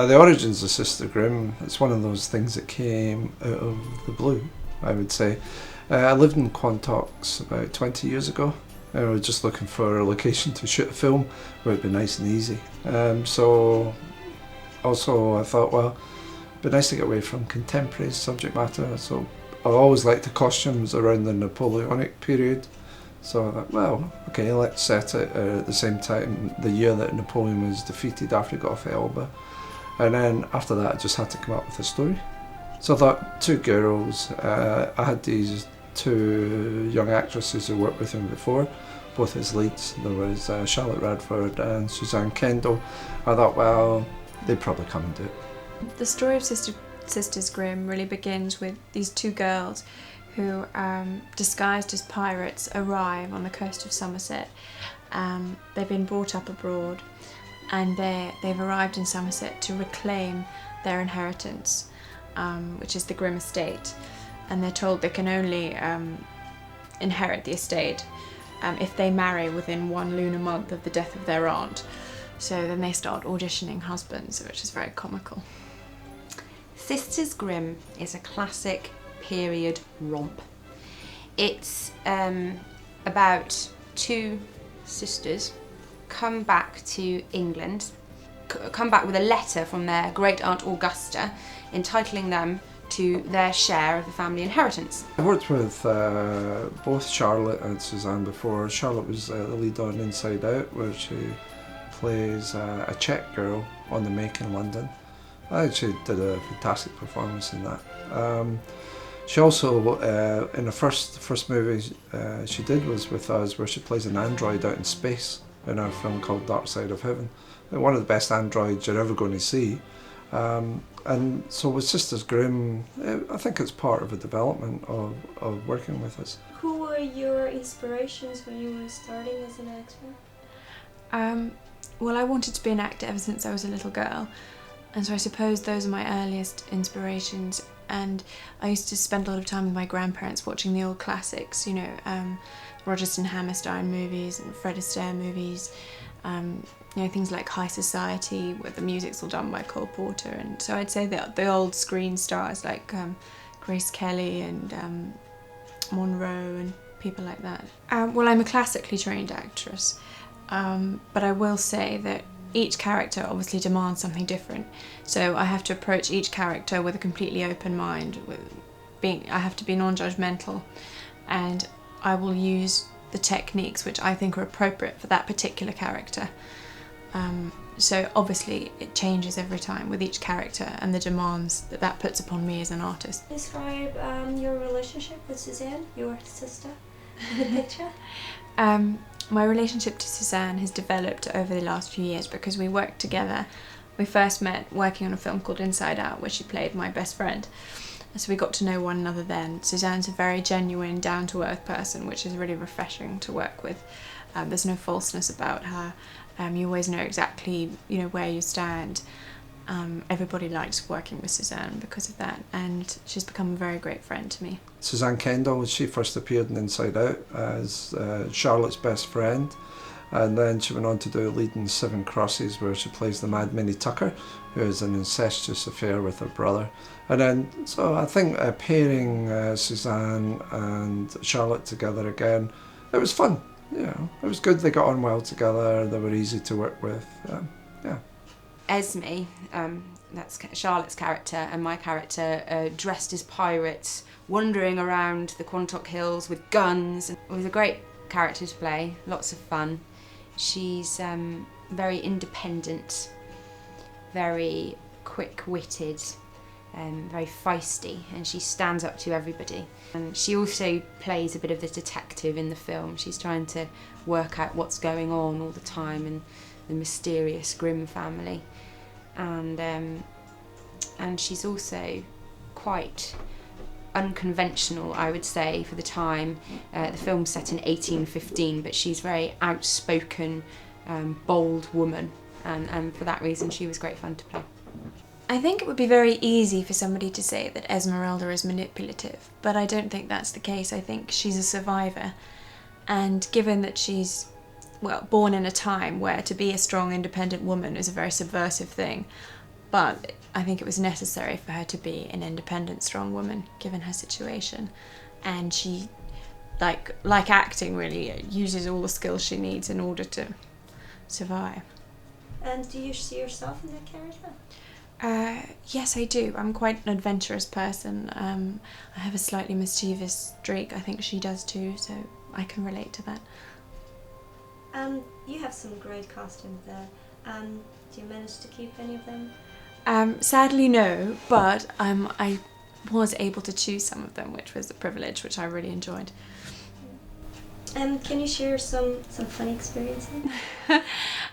The origins of Sister Grimm, it's one of those things that came out of the blue, I would say. I lived in Quantocks about 20 years ago. I was just looking for a location to shoot a film where it'd be nice and easy. So also I thought, well, it'd be nice to get away from contemporary subject matter. So I always liked the costumes around the Napoleonic period. So I thought, well, okay, let's set it at the same time, the year that Napoleon was defeated after he got off Elba. And then after that, I just had to come up with a story. So I thought, two girls, I had these two young actresses who worked with him before, both as leads. There was Charlotte Radford and Suzanne Kendall. I thought, well, they'd probably come and do it. The story of Sisters Grimm really begins with these two girls who, disguised as pirates, arrive on the coast of Somerset. They've been brought up abroad, and they've arrived in Somerset to reclaim their inheritance, which is the Grimm estate. And they're told they can only inherit the estate if they marry within 1 lunar month of the death of their aunt. So then they start auditioning husbands, which is very comical. Sisters Grimm is a classic period romp. It's about two sisters come back to England, come back with a letter from their great aunt Augusta entitling them to their share of the family inheritance. I worked with both Charlotte and Suzanne before. Charlotte was the lead on Inside Out, where she plays a Czech girl on the Make in London. I actually did a fantastic performance in that. She also, in the first movie she did was with us, where she plays an android out in space in a film called Dark Side of Heaven. One of the best androids you're ever going to see. And so with Sisters Grimm, I think it's part of a development of working with us. Who were your inspirations when you were starting as an actor? Well, I wanted to be an actor ever since I was a little girl, and so I suppose those are my earliest inspirations. And I used to spend a lot of time with my grandparents watching the old classics, you know, Rodgers and Hammerstein movies and Fred Astaire movies, you know, things like High Society, where the music's all done by Cole Porter. And so I'd say the old screen stars like Grace Kelly and Monroe and people like that. Well, I'm a classically trained actress, but I will say that each character obviously demands something different, so I have to approach each character with a completely open mind. I have to be non-judgmental, and I will use the techniques which I think are appropriate for that particular character. So obviously it changes every time with each character and the demands that puts upon me as an artist. Describe your relationship with Suzanne, your sister, in the picture. My relationship to Suzanne has developed over the last few years because we worked together. We first met working on a film called Inside Out, where she played my best friend. So we got to know one another then. Suzanne's a very genuine, down-to-earth person, which is really refreshing to work with. There's no falseness about her. You always know exactly, you know, where you stand. Everybody likes working with Suzanne because of that, and she's become a very great friend to me. Suzanne Kendall, she first appeared in Inside Out as Charlotte's best friend, and then she went on to do a lead in Seven Crosses, where she plays the Mad Minnie Tucker, who has an incestuous affair with her brother. And then, so I think pairing Suzanne and Charlotte together again, it was fun. You know, it was good. They got on well together. They were easy to work with. Yeah. Esme, that's Charlotte's character, and my character, dressed as pirates, wandering around the Quantock Hills with guns. It was a great character to play, lots of fun. She's very independent, very quick-witted, very feisty, and she stands up to everybody. And she also plays a bit of the detective in the film. She's trying to work out what's going on all the time in the mysterious Grimm family. And she's also quite unconventional, I would say, for the time. The film's set in 1815, but she's a very outspoken, bold woman, and for that reason she was great fun to play. I think it would be very easy for somebody to say that Esmeralda is manipulative, but I don't think that's the case. I think she's a survivor, and given that she's, well, born in a time where to be a strong, independent woman is a very subversive thing, but I think it was necessary for her to be an independent, strong woman, given her situation. And she, like acting really, uses all the skills she needs in order to survive. And do you see yourself in that character? Yes, I do. I'm quite an adventurous person. I have a slightly mischievous streak. I think she does too, so I can relate to that. You have some great costumes there. Do you manage to keep any of them? Sadly, no, but I was able to choose some of them, which was a privilege, which I really enjoyed. Can you share some funny experiences?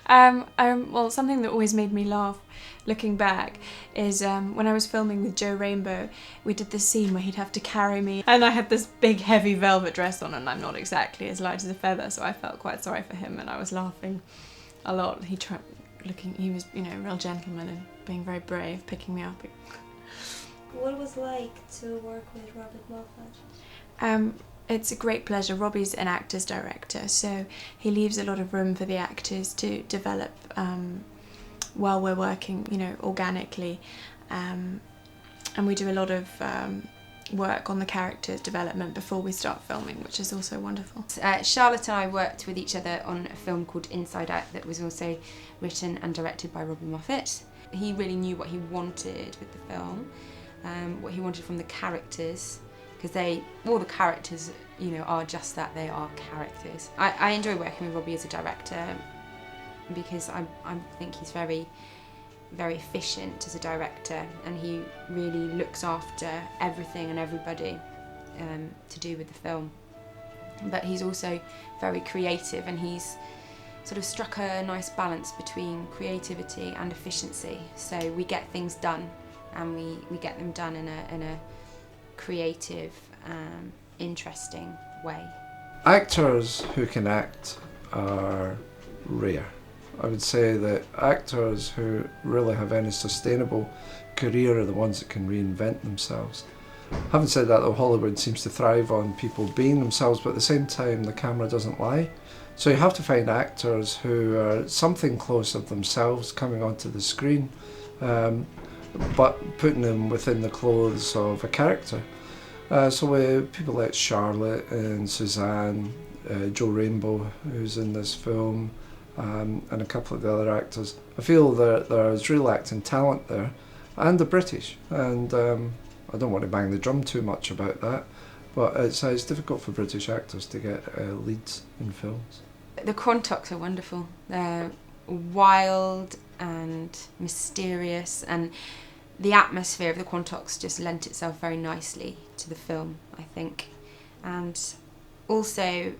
Well, something that always made me laugh, looking back, is when I was filming with Joe Rainbow, we did this scene where he'd have to carry me, and I had this big heavy velvet dress on, and I'm not exactly as light as a feather, so I felt quite sorry for him, and I was laughing a lot. He was, you know, a real gentleman and being very brave, picking me up. What was it like to work with Robbie Moffat? It's a great pleasure. Robbie's an actor's director, so he leaves a lot of room for the actors to develop while we're working, you know, organically. And we do a lot of work on the character's development before we start filming, which is also wonderful. Charlotte and I worked with each other on a film called Inside Out that was also written and directed by Robbie Moffat. He really knew what he wanted with the film, what he wanted from the characters, because all the characters, you know, are just that, they are characters. I enjoy working with Robbie as a director because I think he's very, very efficient as a director, and he really looks after everything and everybody to do with the film. But he's also very creative, and he's sort of struck a nice balance between creativity and efficiency. So we get things done, and we get them done in a creative, interesting way. Actors who can act are rare. I would say that actors who really have any sustainable career are the ones that can reinvent themselves. Having said that, though, Hollywood seems to thrive on people being themselves, but at the same time the camera doesn't lie. So you have to find actors who are something close of themselves coming onto the screen, but putting them within the clothes of a character. So with people like Charlotte and Suzanne, Joe Rainbow, who's in this film, and a couple of the other actors, I feel that there's real acting talent there, and the British. And I don't want to bang the drum too much about that, but it's difficult for British actors to get leads in films. The Quantocks are wonderful. They're wild and mysterious, and the atmosphere of the Quantocks just lent itself very nicely to the film, I think. And also,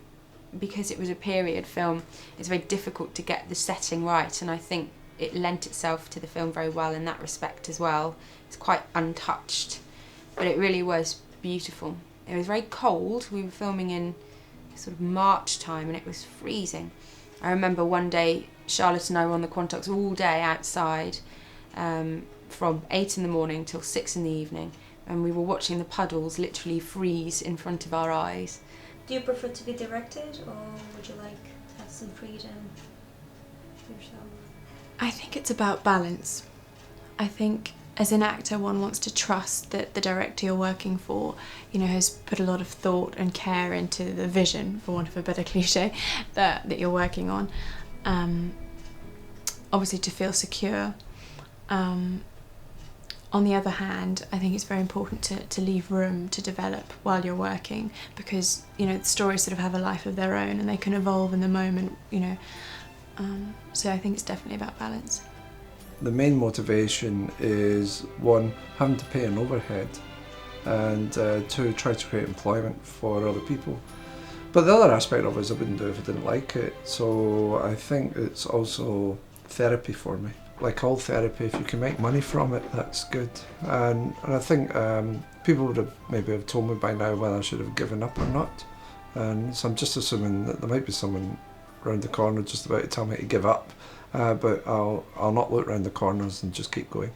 because it was a period film, it's very difficult to get the setting right, and I think it lent itself to the film very well in that respect as well. It's quite untouched, but it really was beautiful. It was very cold. We were filming in sort of March time, and it was freezing. I remember one day Charlotte and I were on the Quantocks all day outside, from 8 in the morning till 6 in the evening, and we were watching the puddles literally freeze in front of our eyes. Do you prefer to be directed, or would you like to have some freedom yourself? I think it's about balance. I think as an actor one wants to trust that the director you're working for, you know, has put a lot of thought and care into the vision, for want of a better cliche, that you're working on. Obviously to feel secure. On the other hand, I think it's very important to leave room to develop while you're working, because, you know, the stories sort of have a life of their own and they can evolve in the moment, you know. So I think it's definitely about balance. The main motivation is, one, having to pay an overhead, and two, try to create employment for other people. But the other aspect of it is I wouldn't do it if I didn't like it. So I think it's also therapy for me. Like all therapy, if you can make money from it, that's good. And I think people would have maybe have told me by now whether I should have given up or not. And so I'm just assuming that there might be someone around the corner just about to tell me to give up. But I'll not look around the corners and just keep going.